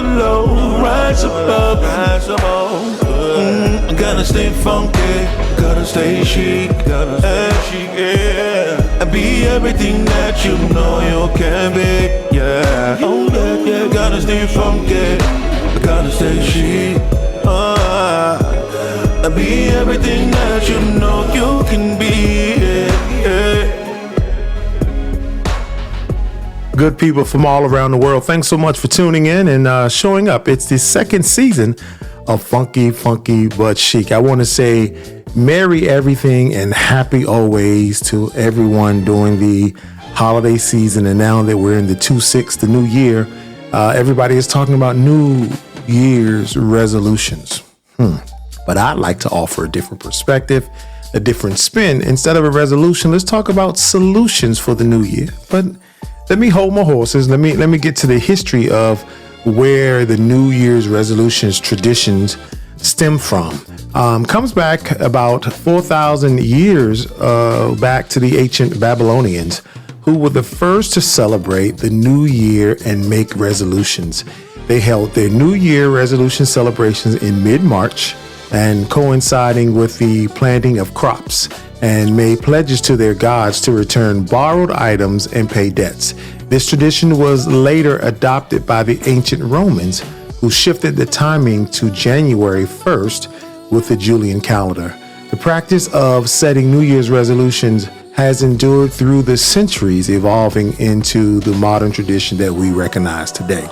below, rise above, rise above. Gotta stay funky, gotta stay chic, yeah. And be everything that you know you can be, yeah. Oh yeah, yeah. Gotta stay funky, gotta stay chic, and be everything that you know you can be, yeah. Good people from all around the world, thanks so much for tuning in and showing up. It's the second season of Funky But Chic. I want to say merry everything and happy always to everyone during the holiday season. And now that we're in the 2-6, the new year, everybody is talking about New Year's resolutions. But I'd like to offer a different perspective, a different spin. Instead of a resolution, let's talk about solutions for the new year. But let me hold my horses. Let me get to the history of where the New Year's resolutions traditions stem from. Comes back about 4,000 years back to the ancient Babylonians, who were the first to celebrate the New Year and make resolutions. They held their New Year resolution celebrations in mid-March and coinciding with the planting of crops, and made pledges to their gods to return borrowed items and pay debts. This tradition was later adopted by the ancient Romans, who shifted the timing to January 1st with the Julian calendar. The practice of setting New Year's resolutions has endured through the centuries, evolving into the modern tradition that we recognize today.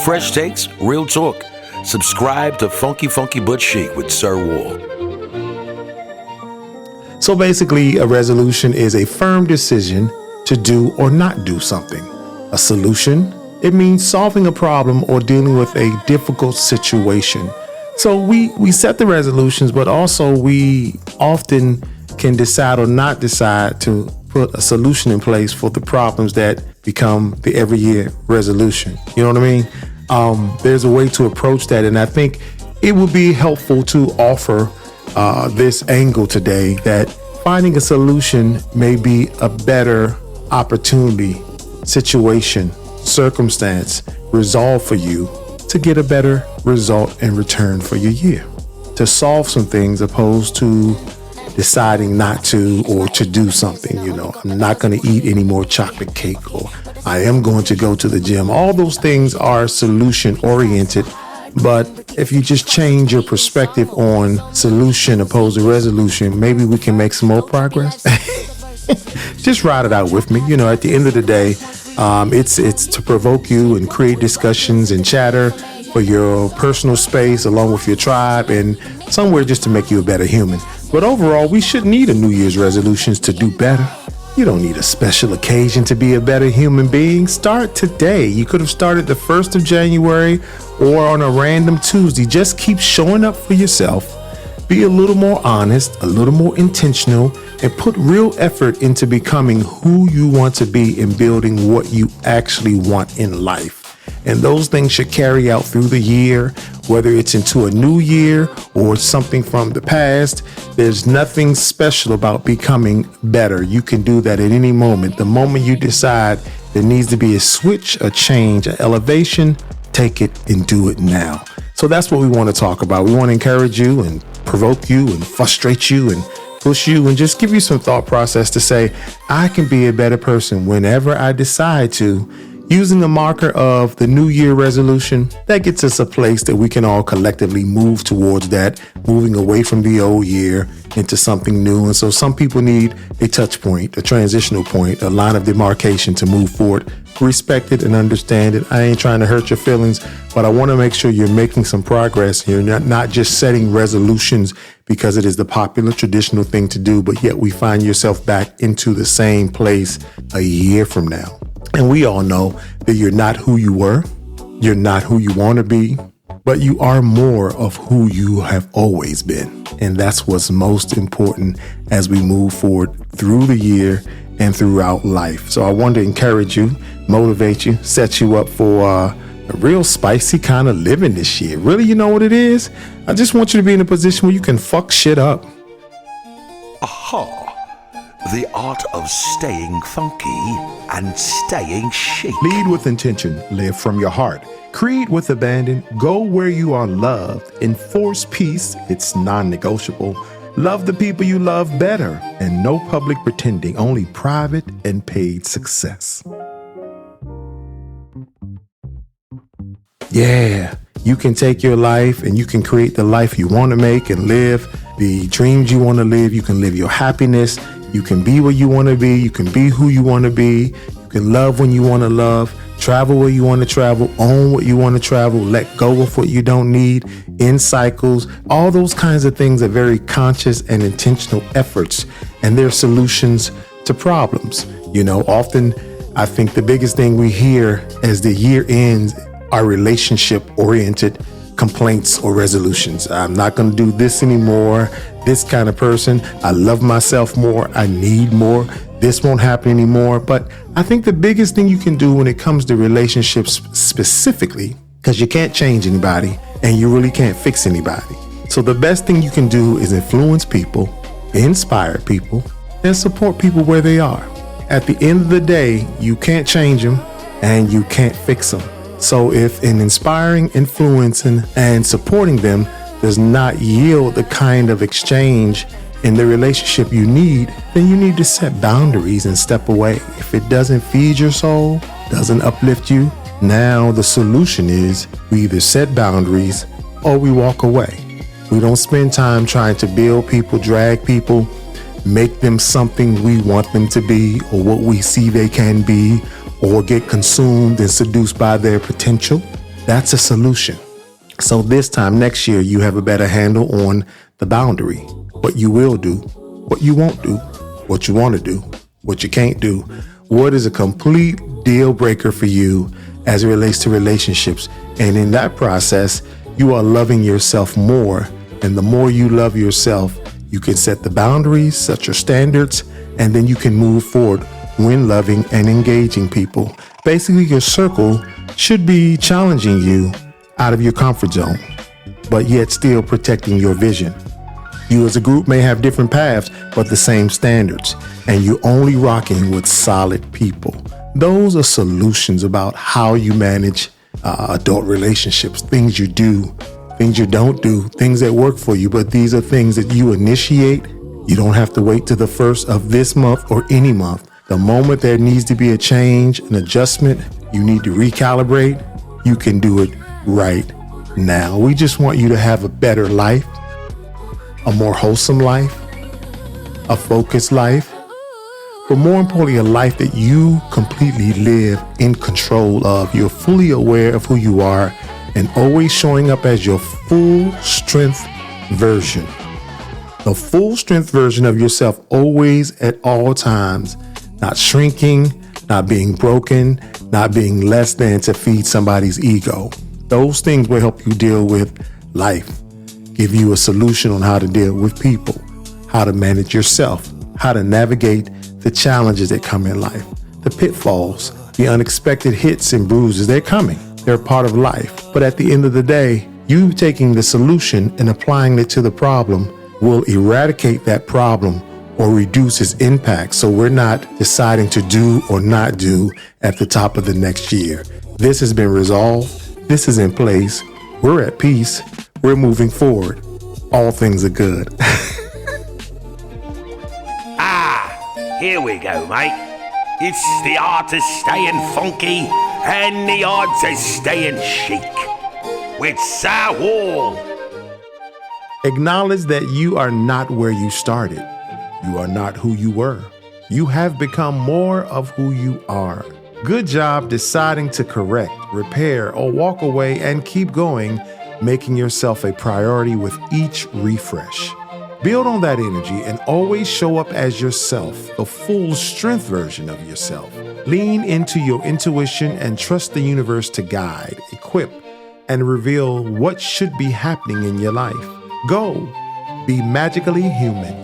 Fresh takes, real talk. Subscribe to Funky But Chic with Sir Wall. So basically, a resolution is a firm decision to do or not do something. A solution, it means solving a problem or dealing with a difficult situation. So we set the resolutions, but also we often can decide or not decide to put a solution in place for the problems that become the every year resolution. You know what I mean? There's a way to approach that, and I think it would be helpful to offer this angle today, that finding a solution may be a better opportunity, situation, circumstance, resolve for you to get a better result and return for your year, to solve some things opposed to deciding not to or to do something. You know, I'm not going to eat any more chocolate cake, or I am going to go to the gym. All those things are solution oriented. But if you just change your perspective on solution opposed to resolution, maybe we can make some more progress. Just ride it out with me. You know, at the end of the day, it's to provoke you and create discussions and chatter for your personal space along with your tribe, and somewhere just to make you a better human. But overall, we shouldn't need a New Year's resolutions to do better. You don't need a special occasion to be a better human being. Start today. You could have started the 1st of January or on a random Tuesday. Just keep showing up for yourself. Be a little more honest, a little more intentional, and put real effort into becoming who you want to be and building what you actually want in life. And those things should carry out through the year, whether it's into a new year or something from the past. There's nothing special about becoming better. You can do that at any moment. The moment you decide there needs to be a switch, a change, an elevation, take it and do it now. So that's what we want to talk about. We want to encourage you and provoke you and frustrate you and push you and just give you some thought process to say, I can be a better person whenever I decide to. Using a marker of the New Year resolution, that gets us a place that we can all collectively move towards that, moving away from the old year into something new. And so some people need a touch point, a transitional point, a line of demarcation to move forward. Respect it and understand it. I ain't trying to hurt your feelings, but I want to make sure you're making some progress. You're not just setting resolutions because it is the popular traditional thing to do, but yet we find yourself back into the same place a year from now. And we all know that you're not who you were, you're not who you want to be, but you are more of who you have always been. And that's what's most important as we move forward through the year and throughout life. So I want to encourage you, motivate you, set you up for a real spicy kind of living this year. Really, you know what it is? I just want you to be in a position where you can fuck shit up. Aha! The art of staying funky and staying chic. Lead with intention, live from your heart. Create with abandon, go where you are loved. Enforce peace, it's non-negotiable. Love the people you love better, and no public pretending, only private and paid success. Yeah, you can take your life and you can create the life you want to make and live the dreams you want to live. You can live your happiness. You can be where you want to be. You can be who you want to be. You can love when you want to love. Travel where you want to travel, own what you want to travel, let go of what you don't need, end cycles. All those kinds of things are very conscious and intentional efforts, and they're solutions to problems. Often I think the biggest thing we hear as the year ends are relationship-oriented complaints or resolutions. I'm not going to do this anymore. This kind of person. I love myself more. I need more. This won't happen anymore. But I think the biggest thing you can do when it comes to relationships specifically, because you can't change anybody and you really can't fix anybody. So the best thing you can do is influence people, inspire people, and support people where they are. At the end of the day, you can't change them and you can't fix them. So if in inspiring, influencing, and supporting them does not yield the kind of exchange in the relationship you need, then you need to set boundaries and step away. If it doesn't feed your soul, doesn't uplift you, now the solution is we either set boundaries or we walk away. We don't spend time trying to build people, drag people, make them something we want them to be or what we see they can be, or get consumed and seduced by their potential. That's a solution. So this time next year, you have a better handle on the boundary, what you will do, what you won't do, what you want to do, what you can't do, what is a complete deal breaker for you as it relates to relationships. And in that process, you are loving yourself more. And the more you love yourself, you can set the boundaries, set your standards, and then you can move forward when loving and engaging people. Basically, your circle should be challenging you out of your comfort zone, but yet still protecting your vision. You as a group may have different paths, but the same standards, and you're only rocking with solid people. Those are solutions about how you manage adult relationships, things you do, things you don't do, things that work for you, but these are things that you initiate. You don't have to wait to the first of this month or any month. The moment there needs to be a change, an adjustment, you need to recalibrate, you can do it right now. We just want you to have a better life, a more wholesome life, a focused life, but more importantly, a life that you completely live in control of. You're fully aware of who you are and always showing up as your full strength version. The full strength version of yourself, always at all times. Not shrinking, not being broken, not being less than to feed somebody's ego. Those things will help you deal with life, give you a solution on how to deal with people, how to manage yourself, how to navigate the challenges that come in life, the pitfalls, the unexpected hits and bruises. They're coming. They're part of life. But at the end of the day, you taking the solution and applying it to the problem will eradicate that problem or reduce its impact. So we're not deciding to do or not do at the top of the next year. This has been resolved. This is in place. We're at peace. We're moving forward. All things are good. Here we go, mate. It's the art of staying funky and the art of staying chic with Sir Wall. Acknowledge that you are not where you started. You are not who you were. You have become more of who you are. Good job deciding to correct, repair, or walk away and keep going, making yourself a priority with each refresh. Build on that energy and always show up as yourself, the full strength version of yourself. Lean into your intuition and trust the universe to guide, equip, and reveal what should be happening in your life. Go, be magically human.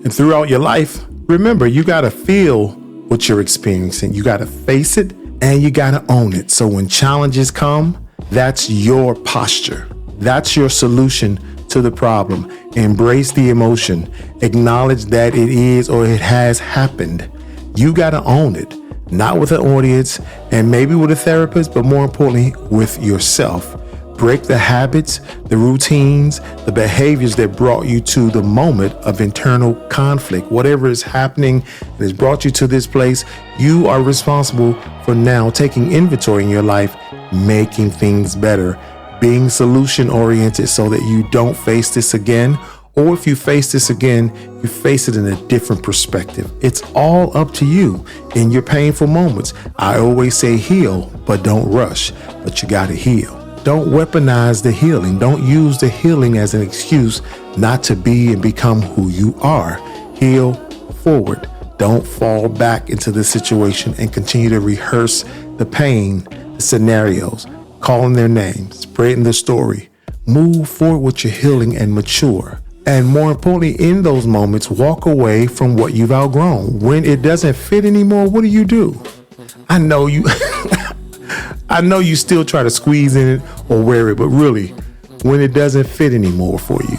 And throughout your life, remember, you got to feel what you're experiencing. You got to face it and you got to own it. So when challenges come, that's your posture. That's your solution to the problem. Embrace the emotion. Acknowledge that it is or it has happened. You got to own it, not with an audience and maybe with a therapist, but more importantly, with yourself. Break the habits, the routines, the behaviors that brought you to the moment of internal conflict. Whatever is happening that has brought you to this place, you are responsible for now taking inventory in your life, making things better, being solution oriented so that you don't face this again. Or if you face this again, you face it in a different perspective. It's all up to you in your painful moments. I always say heal, but don't rush, but you got to heal. Don't weaponize the healing. Don't use the healing as an excuse not to be and become who you are. Heal forward. Don't fall back into the situation and continue to rehearse the pain, the scenarios, calling their names, spreading the story. Move forward with your healing and mature. And more importantly, in those moments, walk away from what you've outgrown. When it doesn't fit anymore, what do? I know you I know you still try to squeeze in it or wear it, but really, when it doesn't fit anymore for you,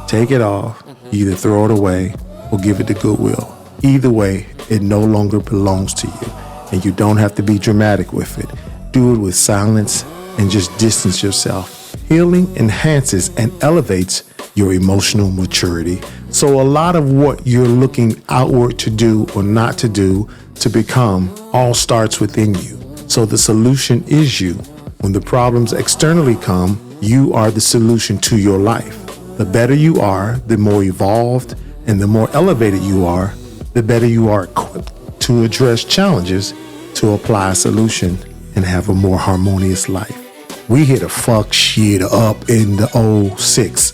take it off, either throw it away or give it to Goodwill. Either way, it no longer belongs to you, and you don't have to be dramatic with it. Do it with silence and just distance yourself. Healing enhances and elevates your emotional maturity. So a lot of what you're looking outward to do or not to do, to become, all starts within you. So the solution is you. When the problems externally come, you are the solution to your life. The better you are, the more evolved and the more elevated you are, the better you are equipped to address challenges, to apply a solution, and have a more harmonious life. We here to fuck shit up in the 06.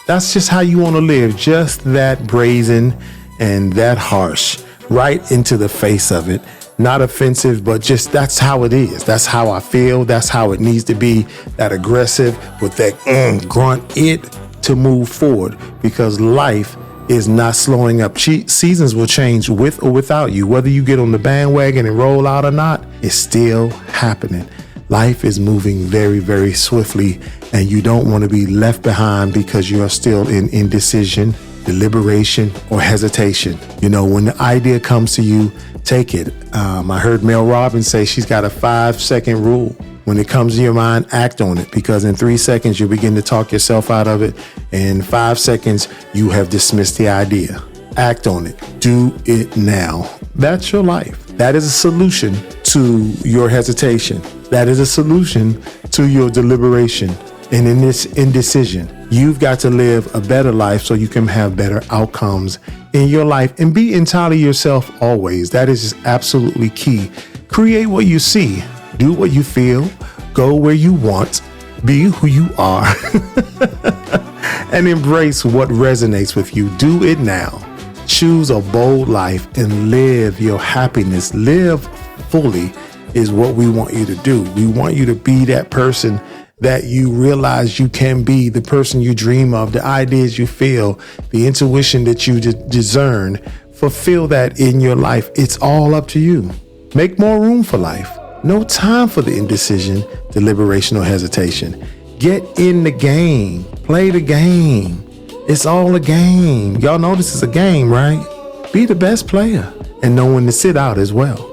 That's just how you want to live. Just that brazen and that harsh, right into the face of it. Not offensive, but just that's how it is. That's how I feel. That's how it needs to be. That aggressive with that grunt it to move forward, because life is not slowing up. Seasons will change with or without you. Whether you get on the bandwagon and roll out or not, it's still happening. Life is moving very, very swiftly, and you don't want to be left behind because you are still in indecision, deliberation, or hesitation. You know, when the idea comes to you, take it. I heard Mel Robbins say she's got a 5-second rule. When it comes to your mind, act on it, because in 3 seconds, you'll begin to talk yourself out of it. In 5 seconds, you have dismissed the idea. Act on it. Do it now. That's your life. That is a solution to your hesitation. That is a solution to your deliberation. And in this indecision, you've got to live a better life so you can have better outcomes in your life and be entirely yourself always. That is just absolutely key. Create what you see, do what you feel, go where you want, be who you are, and embrace what resonates with you. Do it now. Choose a bold life and live your happiness. Live fully is what we want you to do. We want you to be that person that you realize you can be, the person you dream of, the ideas you feel, the intuition that you discern. Fulfill that in your life. It's all up to you. Make more room for life. No time for the indecision, deliberation, or hesitation. Get in the game. Play the game. It's all a game. Y'all know this is a game, right? Be the best player and know when to sit out as well.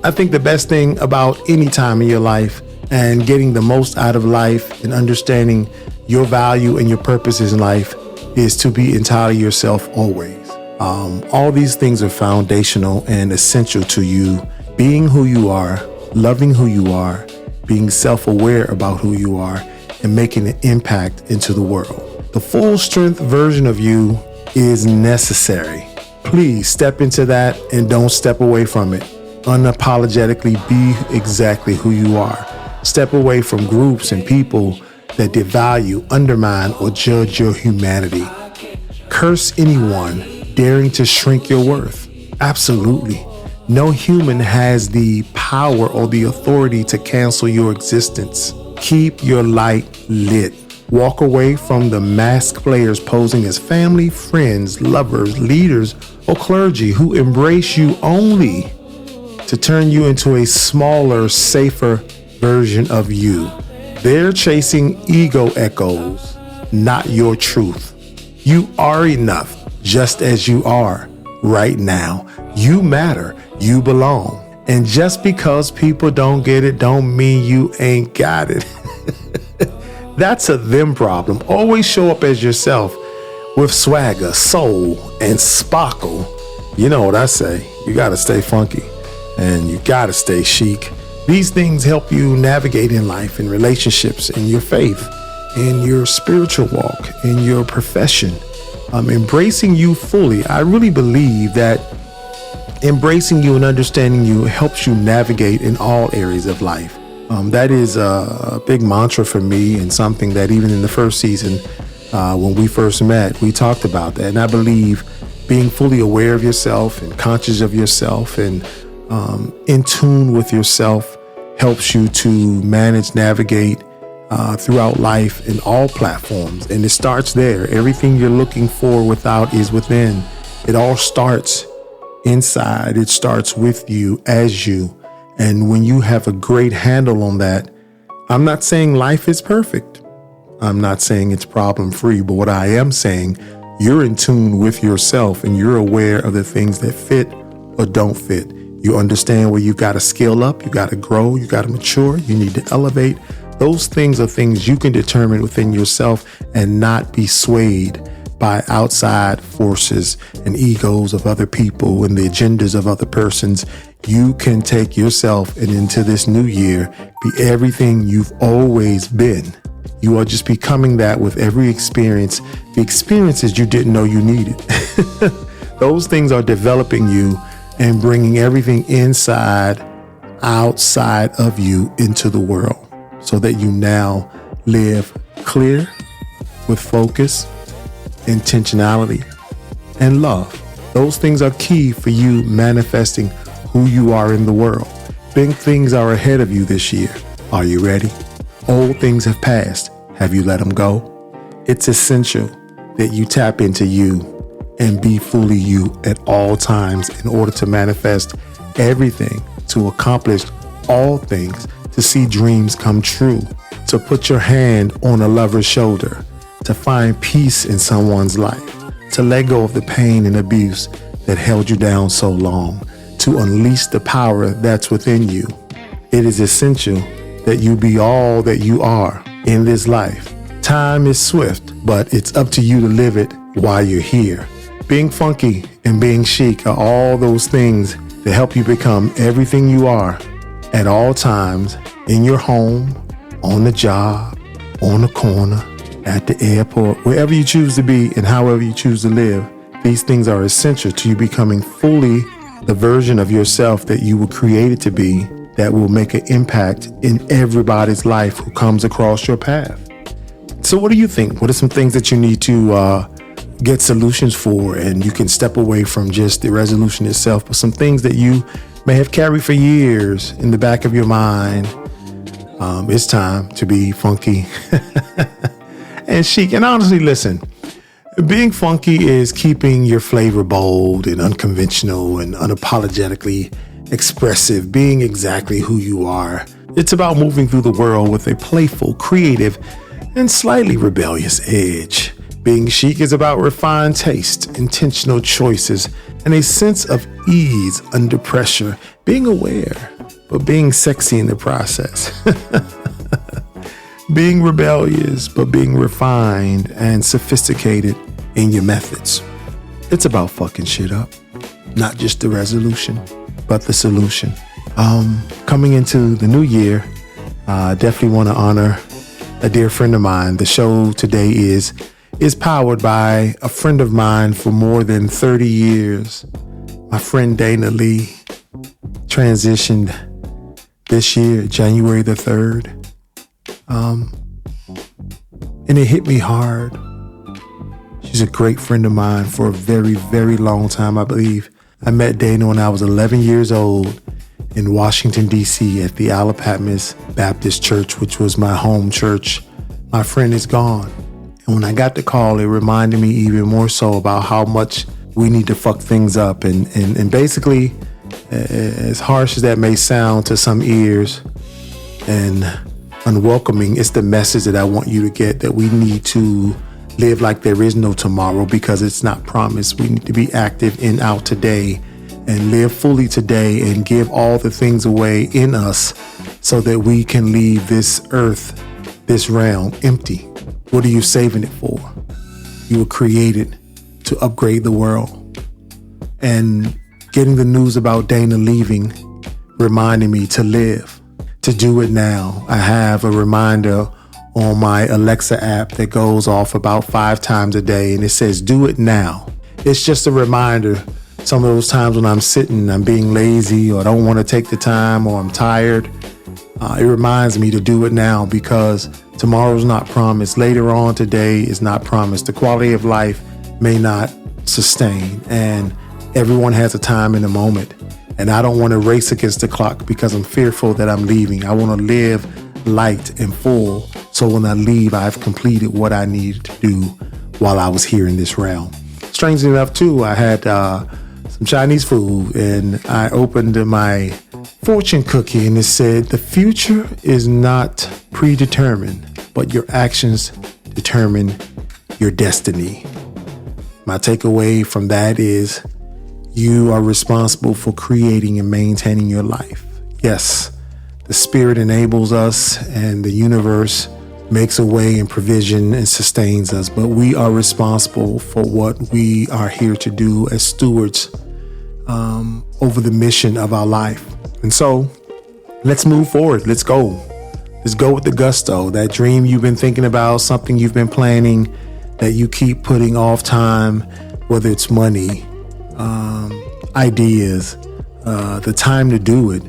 I think the best thing about any time in your life and getting the most out of life and understanding your value and your purposes in life is to be entirely yourself always. All these things are foundational and essential to you being who you are, loving who you are, being self-aware about who you are, and making an impact into the world. The full strength version of you is necessary. Please step into that and don't step away from it. Unapologetically be exactly who you are. Step away from groups and people that devalue, undermine, or judge your humanity. Curse anyone daring to shrink your worth. Absolutely. No human has the power or the authority to cancel your existence. Keep your light lit. Walk away from the masked players posing as family, friends, lovers, leaders, or clergy who embrace you only to turn you into a smaller, safer version of you. They're chasing ego echoes, not your truth. You are enough just as you are right now. You matter. You belong. And just because people don't get it don't mean you ain't got it. That's a them problem. Always show up as yourself with swagger, soul, and sparkle. You know what I say. You got to stay funky and you got to stay chic. These things help you navigate in life, in relationships, in your faith, in your spiritual walk, in your profession. Embracing you fully. I really believe that embracing you and understanding you helps you navigate in all areas of life. That is a big mantra for me, and something that even in the first season, when we first met, we talked about that. And I believe being fully aware of yourself and conscious of yourself and in tune with yourself helps you to manage, navigate throughout life in all platforms. And it starts there. Everything you're looking for without is within. It all starts inside. It starts with you, as you. And when you have a great handle on that, I'm not saying life is perfect. I'm not saying it's problem free, but what I am saying, you're in tune with yourself and you're aware of the things that fit or don't fit. You understand where you got to scale up, you got to grow, you got to mature, you need to elevate. Those things are things you can determine within yourself and not be swayed by outside forces and egos of other people and the agendas of other persons. You can take yourself and into this new year, be everything you've always been. You are just becoming that with every experience, the experiences you didn't know you needed. Those things are developing you and bringing everything inside, outside of you into the world so that you now live clear with focus, intentionality, and love. Those things are key for you manifesting who you are in the world. Big things are ahead of you this year. Are you ready? Old things have passed. Have you let them go? It's essential that you tap into you and be fully you at all times in order to manifest everything, to accomplish all things, to see dreams come true, to put your hand on a lover's shoulder, to find peace in someone's life, to let go of the pain and abuse that held you down so long, to unleash the power that's within you. It is essential that you be all that you are in this life. Time is swift, but it's up to you to live it while you're here. Being funky and being chic are all those things that help you become everything you are at all times, in your home, on the job, on the corner, at the airport, wherever you choose to be and however you choose to live. These things are essential to you becoming fully the version of yourself that you were created to be, that will make an impact in everybody's life who comes across your path. So what do you think? What are some things that you need to get solutions for, and you can step away from just the resolution itself, but some things that you may have carried for years in the back of your mind? It's time to be funky and chic. And honestly, listen, being funky is keeping your flavor bold and unconventional and unapologetically expressive, being exactly who you are. It's about moving through the world with a playful, creative, and slightly rebellious edge. Being chic is about refined taste, intentional choices, and a sense of ease under pressure. Being aware, but being sexy in the process. Being rebellious, but being refined and sophisticated in your methods. It's about fucking shit up. Not just the resolution, but the solution. Coming into the new year, definitely want to honor a dear friend of mine. The show today is powered by a friend of mine for more than 30 years. My friend Dana Lee transitioned this year, January the 3rd. And it hit me hard. She's a great friend of mine for a very, very long time, I believe. I met Dana when I was 11 years old in Washington, D.C. at the Alapatmas Baptist Church, which was my home church. My friend is gone. And when I got the call, it reminded me even more so about how much we need to fuck things up. And basically, as harsh as that may sound to some ears, and unwelcoming. It's the message that I want you to get, that we need to live like there is no tomorrow because it's not promised. We need to be active in our today and live fully today and give all the things away in us so that we can leave this earth, this realm, empty. What are you saving it for? You were created to upgrade the world. And getting the news about Dana leaving reminded me to live, to do it now. I have a reminder on my Alexa app that goes off about 5 times a day, and it says, do it now. It's just a reminder. Some of those times when I'm sitting, I'm being lazy or I don't want to take the time or I'm tired, it reminds me to do it now because tomorrow's not promised. Later on today is not promised. The quality of life may not sustain, and everyone has a time and a moment. And I don't want to race against the clock because I'm fearful that I'm leaving. I want to live light and full, so when I leave, I've completed what I needed to do while I was here in this realm. Strangely enough, too, I had some Chinese food, and I opened my fortune cookie, and it said, the future is not predetermined, but your actions determine your destiny. My takeaway from that is you are responsible for creating and maintaining your life. Yes, the spirit enables us and the universe makes a way and provision and sustains us, but we are responsible for what we are here to do as stewards over the mission of our life. And so let's move forward. Let's go. Let's go with the gusto. That dream you've been thinking about, something you've been planning that you keep putting off time, whether it's money, ideas, the time to do it,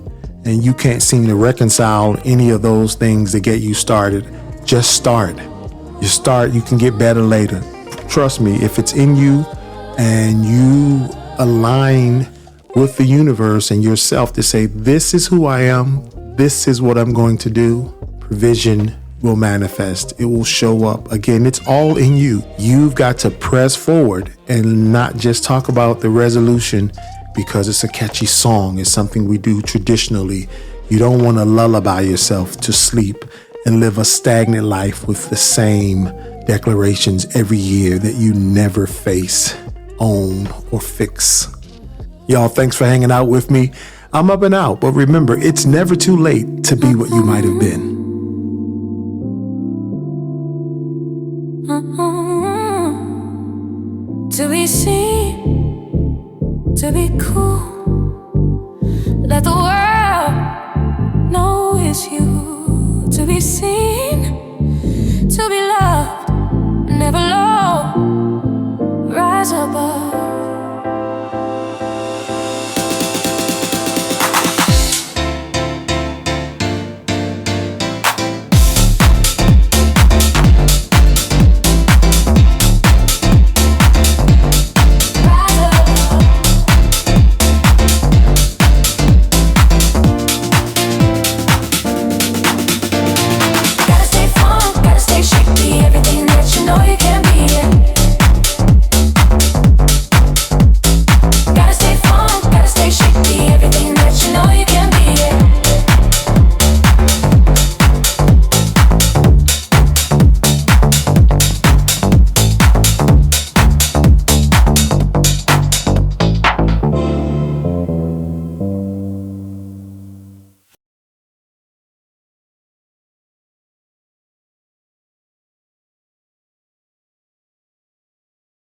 and you can't seem to reconcile any of those things that get you started, just start. You start, you can get better later. Trust me, if it's in you and you align with the universe and yourself to say, this is who I am, this is what I'm going to do, provision will manifest. It will show up. Again, it's all in you. You've got to press forward and not just talk about the resolution because it's a catchy song. It's something we do traditionally. You don't want to lullaby yourself to sleep and live a stagnant life with the same declarations every year that you never face, own, or fix. Y'all, thanks for hanging out with me. I'm up and out, but remember, it's never too late to be what you might have been. To be seen, to be cool, let the world know it's you. To be seen, to be loved.